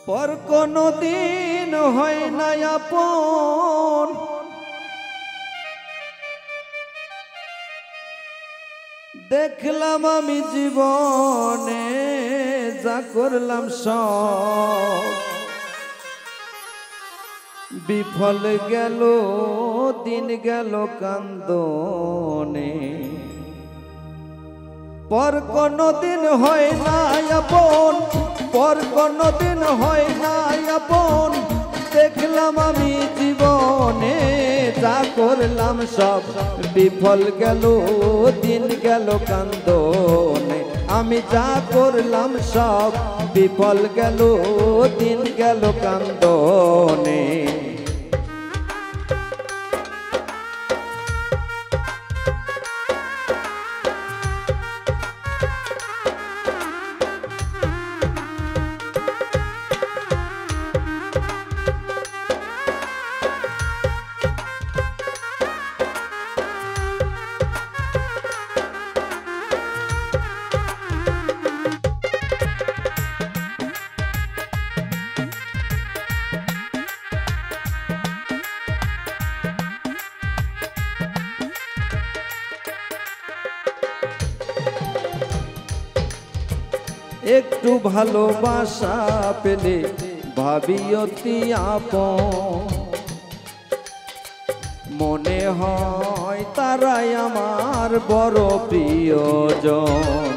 পর কোনো দিন হয় না আপন, দেখলাম আমি জীবনে যা করলাম সব বিফল গেল, দিন গেল কান্দনে। পর কোনো দিন হয় না আপন, পর কোনো দিন হয় না আপন, দেখলাম আমি জীবনে যা করলাম সব বিফল গেল, দিন গেল কান্দনে। আমি যা করলাম সব বিফল গেল, দিন গেল কান্দনে। একটু ভালোবাসা পেলে ভাবি অতি আপন, মনে হয় তারাই আমার বড় প্রিয়জন।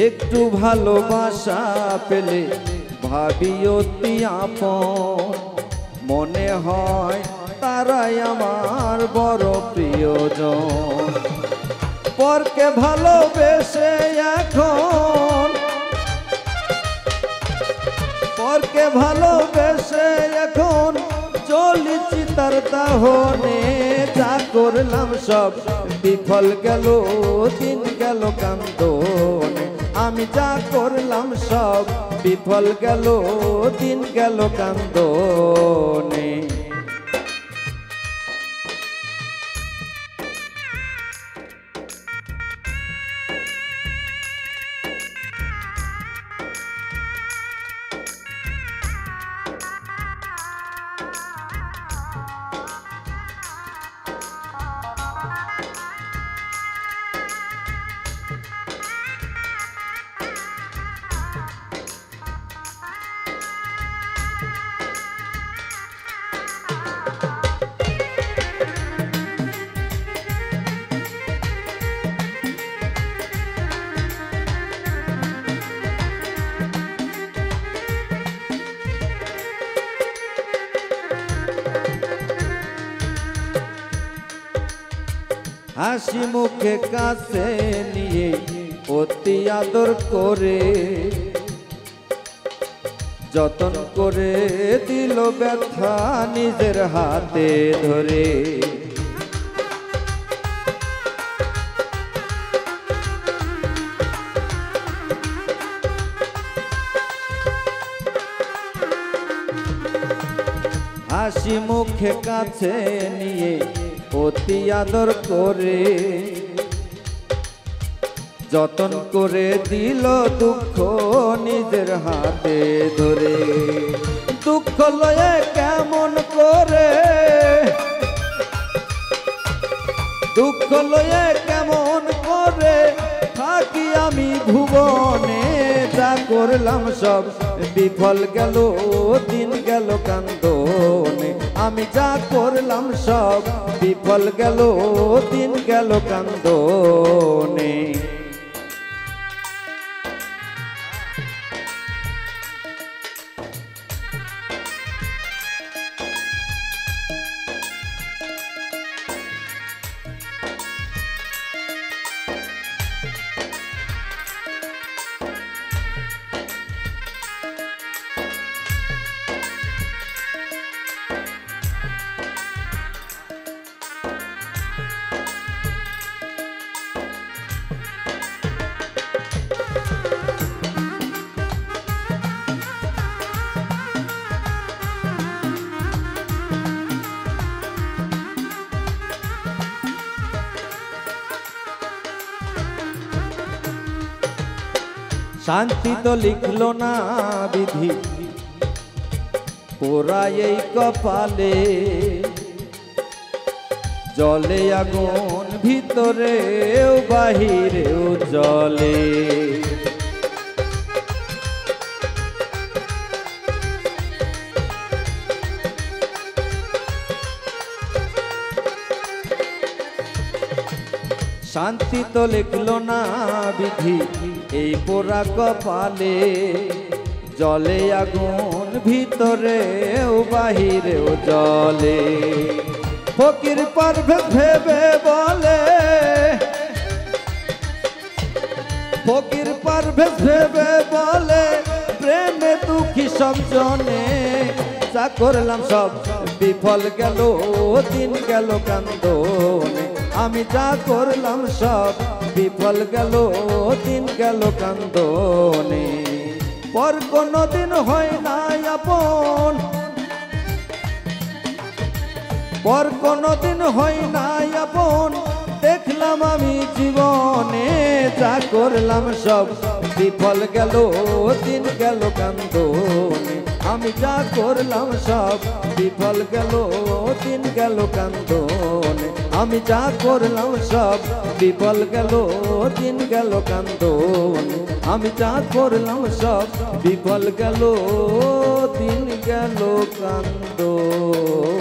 একটু ভালোবাসা পেলে ভাবি অতি আপন, মনে হয় তারাই আমার বড় প্রিয়জন। পরকে ভালোবেসে এখন, পরকে ভালোবেসে এখন চলিছি তার দাহনে। যা করলাম সব বিফল গেল, দিন গেল কান্দনে। আমি যা করলাম সব বিফল গেল, দিন গেল কান্দনে। হাসি মুখে কাছে নিয়ে অতি আদর করে, যতন করে দিল ব্যথা নিজের হাতে ধরে। হাসি মুখে কাছে নিয়ে অতি আদর করে, যতন করে দিল দুঃখ নিজের হাতে ধরে। দুঃখ লয়ে কেমন করে, দুঃখ লয়ে কেমন করে থাকি আমি ভুবনে। যা করলাম সব বিফল গেল, দিন গেল কান্দনে। আমি যা করলাম সব বিফল গেল, দিন গেল কান্দনে। শান্তি তো লিখলো না বিধি পোড়া এই কপালে, জলে আগুন ভিতরেও বাহিরেও জলে। শান্তি তো লিখলো না বিধি এই পোড়া কপালে, জলে আগুন ভিতরেও বাহিরেও জলে। ফকির পারভেজ ভেবে বলে, ফকির পারভেজ ভেবে বলে, প্রেমে দুঃখী সব জনে, যা করলাম সব বিফল গেল, দিন গেল কান্দনে। আমি যা করলাম সব বিফল গেল, দিন গেল কান্দনে। পর কোনো দিন হয় না আপন, পর কোনো দিন হয় না আপন, দেখলাম আমি জীবনে, যা করলাম সব বিফল গেল, দিন গেল কান্দনে। আমি যা করলাম সব বিফল গেল, দিন গেল কান্দনে। আমি যা করলাম সব বিফল গেল, দিন গেল কান্দনে। আমি যা করলাম সব বিফল গেল, দিন গেল কান্দনে।